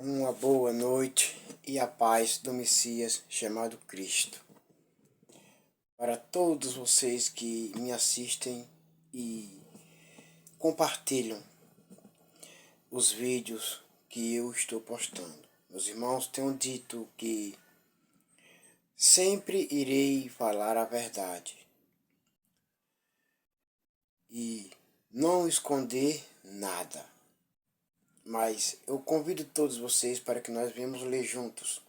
Uma boa noite e a paz do Messias chamado Cristo. Para todos vocês que me assistem e compartilham os vídeos que eu estou postando. Meus irmãos, tenho dito que sempre irei falar a verdade e não esconder nada. Mas eu convido todos vocês para que nós venhamos ler juntos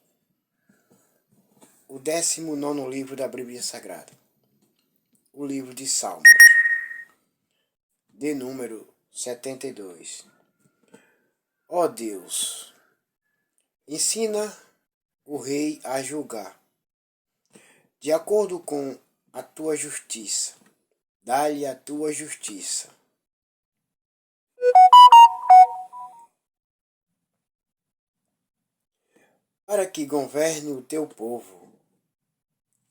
o 19º livro da Bíblia Sagrada, o livro de Salmos, de número 72. Ó Deus, ensina o rei a julgar, de acordo com a tua justiça, dá-lhe a tua justiça. Para que governe o teu povo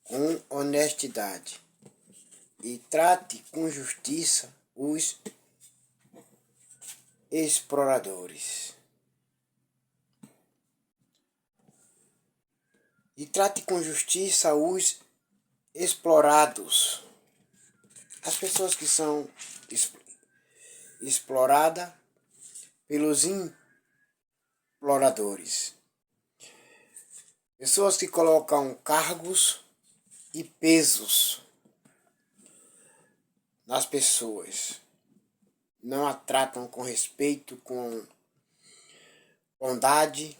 com honestidade e trate com justiça os exploradores. E trate com justiça os explorados. As pessoas que são exploradas pelos imploradores. Pessoas que colocam cargos e pesos nas pessoas. Não a tratam com respeito, com bondade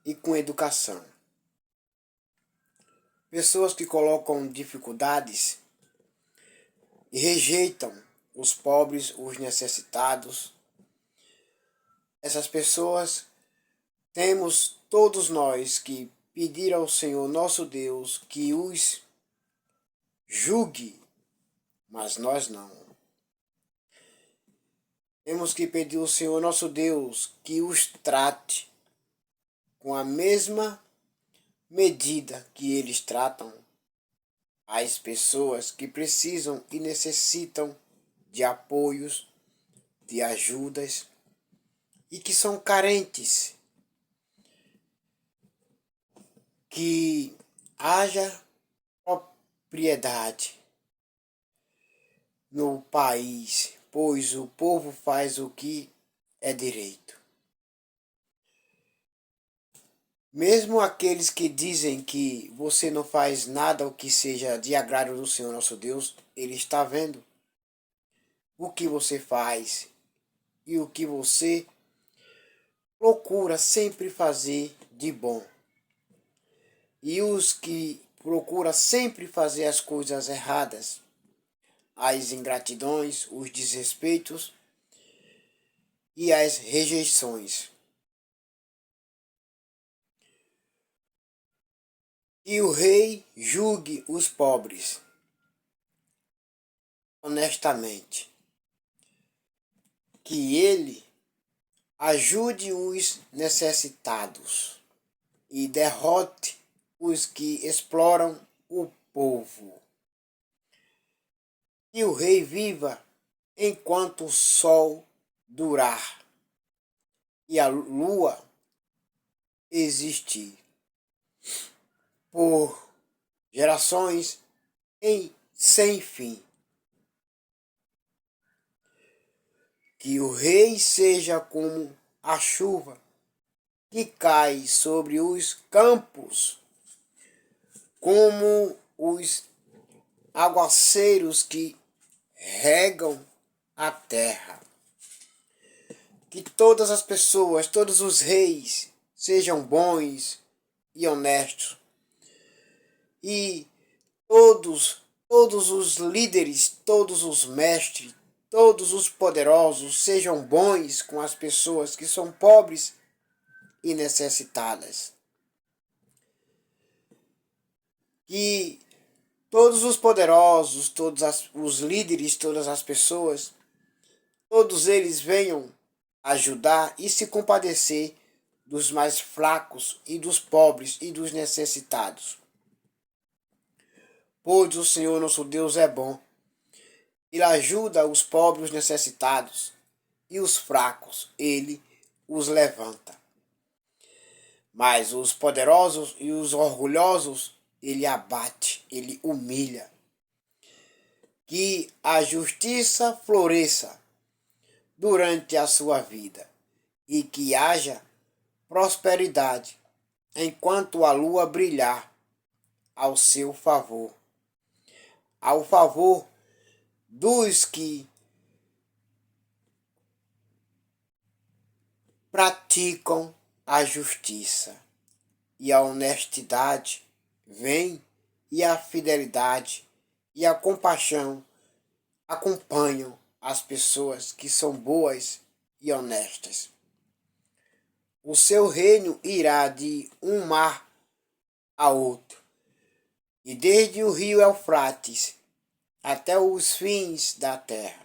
e com educação. Pessoas que colocam dificuldades e rejeitam os pobres, os necessitados. Essas pessoas temos todos nós que pedir ao Senhor nosso Deus que os julgue, mas nós não. Temos que pedir ao Senhor nosso Deus que os trate com a mesma medida que eles tratam as pessoas que precisam e necessitam de apoios, de ajudas e que são carentes. Que haja propriedade no país, pois o povo faz o que é direito. Mesmo aqueles que dizem que você não faz nada o que seja de agrado do Senhor nosso Deus, Ele está vendo o que você faz e o que você procura sempre fazer de bom. E os que procuram sempre fazer as coisas erradas, as ingratidões, os desrespeitos e as rejeições. E o rei julgue os pobres honestamente. Que ele ajude os necessitados e derrote os que exploram o povo. Que o rei viva enquanto o sol durar e a lua existir, por gerações sem fim. Que o rei seja como a chuva que cai sobre os campos, como os aguaceiros que regam a terra. Que todas as pessoas, todos os reis sejam bons e honestos. E todos os líderes, todos os mestres, todos os poderosos sejam bons com as pessoas que são pobres e necessitadas. Que todos os poderosos, todos os líderes, todas as pessoas, todos eles venham ajudar e se compadecer dos mais fracos e dos pobres e dos necessitados. Pois o Senhor nosso Deus é bom. Ele ajuda os pobres necessitados e os fracos, ele os levanta. Mas os poderosos e os orgulhosos ele abate, ele humilha. Que a justiça floresça durante a sua vida e que haja prosperidade enquanto a lua brilhar ao seu favor, ao favor dos que praticam a justiça e a honestidade vem e a fidelidade e a compaixão acompanham as pessoas que são boas e honestas. O seu reino irá de um mar a outro, e desde o rio Eufrates até os fins da terra.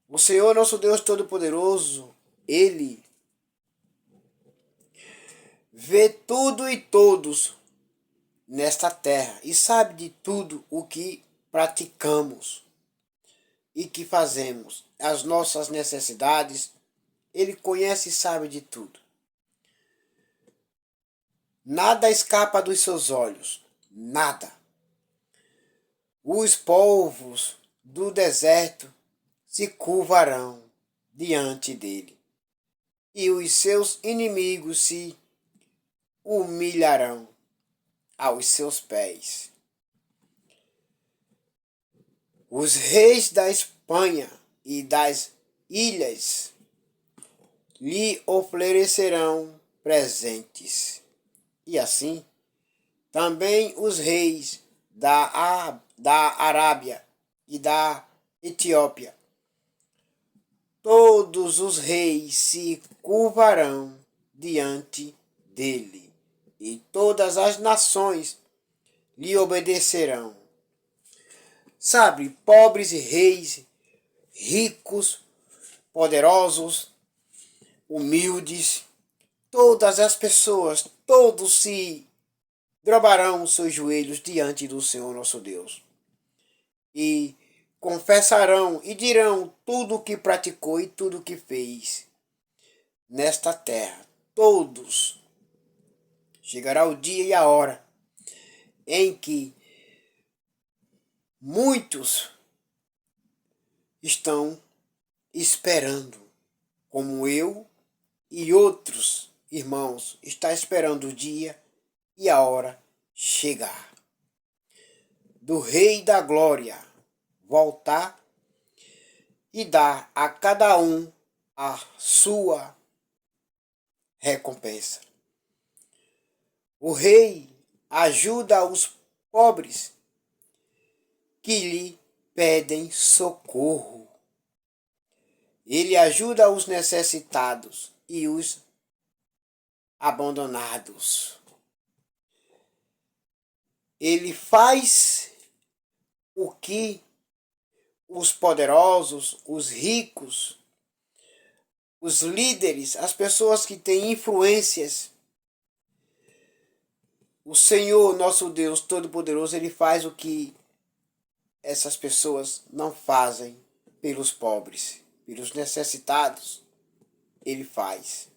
O Senhor nosso Deus Todo-Poderoso, Ele vê tudo e todos nesta terra e sabe de tudo o que praticamos e que fazemos, as nossas necessidades, Ele conhece e sabe de tudo. Nada escapa dos seus olhos, nada. Os povos do deserto se curvarão diante dele, e os seus inimigos se humilharão aos seus pés. Os reis da Espanha e das ilhas lhe oferecerão presentes. E assim, também os reis da Arábia e da Etiópia. Todos os reis se curvarão diante dele, e todas as nações lhe obedecerão. Sabe, pobres e reis, ricos, poderosos, humildes, todas as pessoas, todos se dobrarão os seus joelhos diante do Senhor nosso Deus. E confessarão e dirão tudo o que praticou e tudo o que fez nesta terra. Todos. Chegará o dia e a hora em que muitos estão esperando, como eu e outros irmãos, está esperando o dia e a hora chegar. Do Rei da Glória voltar e dar a cada um a sua recompensa. O Rei ajuda os pobres que lhe pedem socorro. Ele ajuda os necessitados e os abandonados. Ele faz o que os poderosos, os ricos, os líderes, as pessoas que têm influências, o Senhor, nosso Deus Todo-Poderoso, Ele faz o que essas pessoas não fazem pelos pobres, pelos necessitados. Ele faz.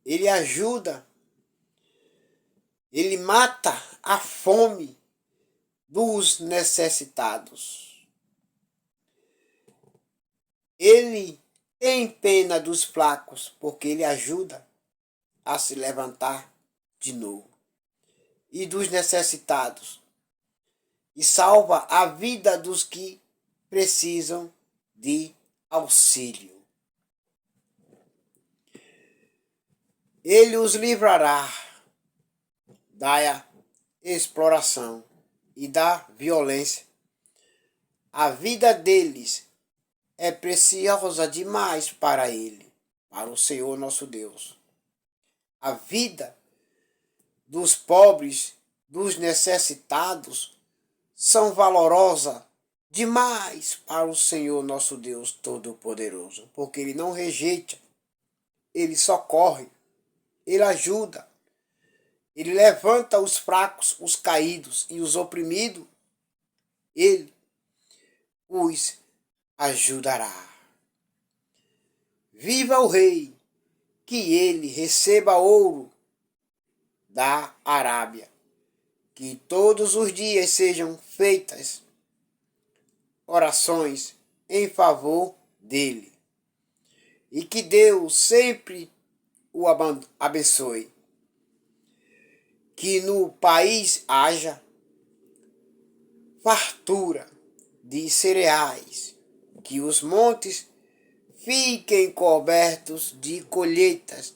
Ele ajuda. Ele mata a fome dos necessitados. Ele tem pena dos fracos, porque ele ajuda a se levantar de novo. E dos necessitados. E salva a vida dos que precisam de auxílio. Ele os livrará da exploração e da violência. A vida deles é preciosa demais para ele, para o Senhor nosso Deus. A vida dos pobres, dos necessitados, são valorosas demais para o Senhor nosso Deus Todo-Poderoso, porque Ele não rejeita, Ele socorre, Ele ajuda, Ele levanta os fracos, os caídos e os oprimidos, Ele os ajudará. Viva o Rei que ele receba ouro da Arábia, que todos os dias sejam feitas orações em favor dele, e que Deus sempre o abençoe, que no país haja fartura de cereais, que os montes fiquem cobertos de colheitas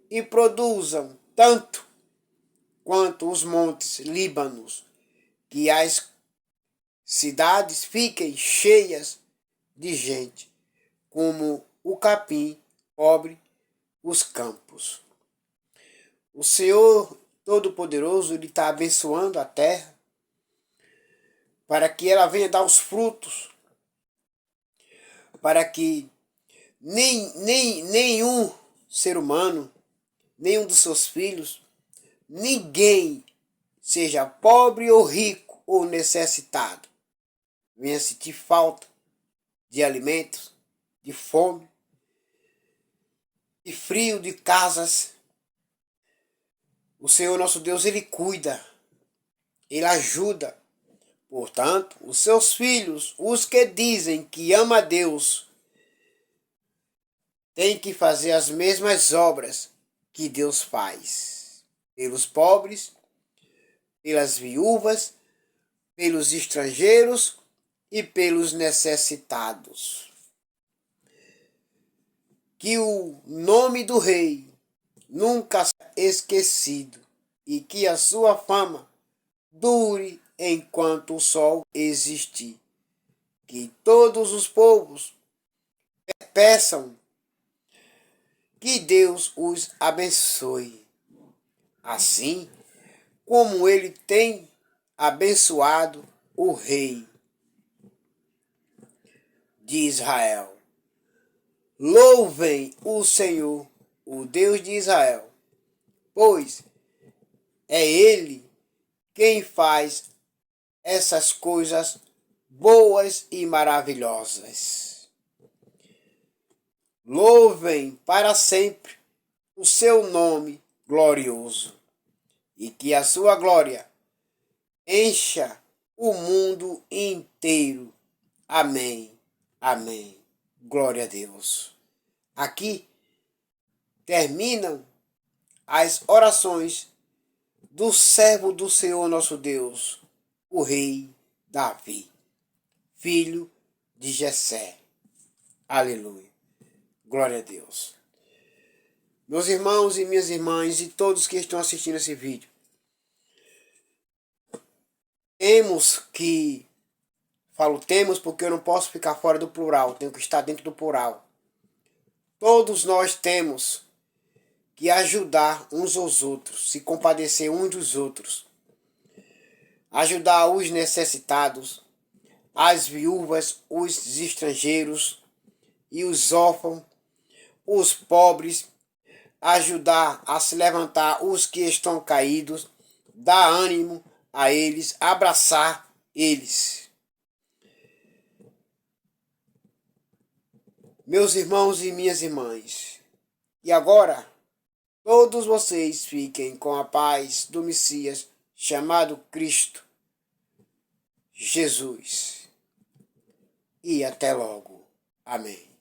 e produzam tanto quanto os montes Líbanos, que as cidades fiquem cheias de gente, como o capim cobre os campos. O Senhor Todo-Poderoso, Ele está abençoando a terra para que ela venha dar os frutos, para que nenhum ser humano, nenhum dos seus filhos, ninguém, seja pobre ou rico ou necessitado, venha sentir falta de alimentos, de fome, de frio, de casas. O Senhor nosso Deus, Ele cuida, Ele ajuda. Portanto, os seus filhos, os que dizem que ama a Deus, têm que fazer as mesmas obras que Deus faz. Pelos pobres, pelas viúvas, pelos estrangeiros e pelos necessitados. Que o nome do Rei nunca seja esquecido e que a sua fama dure enquanto o sol existir. Que todos os povos peçam que Deus os abençoe, assim como ele tem abençoado o rei de Israel. Louvem o Senhor, o Deus de Israel, pois é ele quem faz essas coisas boas e maravilhosas. Louvem para sempre o seu nome glorioso, e que a sua glória encha o mundo inteiro. Amém. Amém. Glória a Deus. Aqui terminam as orações do servo do Senhor nosso Deus, o rei Davi, filho de Jessé. Aleluia. Glória a Deus. Meus irmãos e minhas irmãs e todos que estão assistindo esse vídeo, temos porque eu não posso ficar fora do plural, tenho que estar dentro do plural. Todos nós temos que ajudar uns aos outros, se compadecer uns dos outros, ajudar os necessitados, as viúvas, os estrangeiros e os órfãos, os pobres, ajudar a se levantar os que estão caídos, dar ânimo a eles, abraçar eles. Meus irmãos e minhas irmãs, e agora todos vocês fiquem com a paz do Messias chamado Cristo Jesus. E até logo. Amém.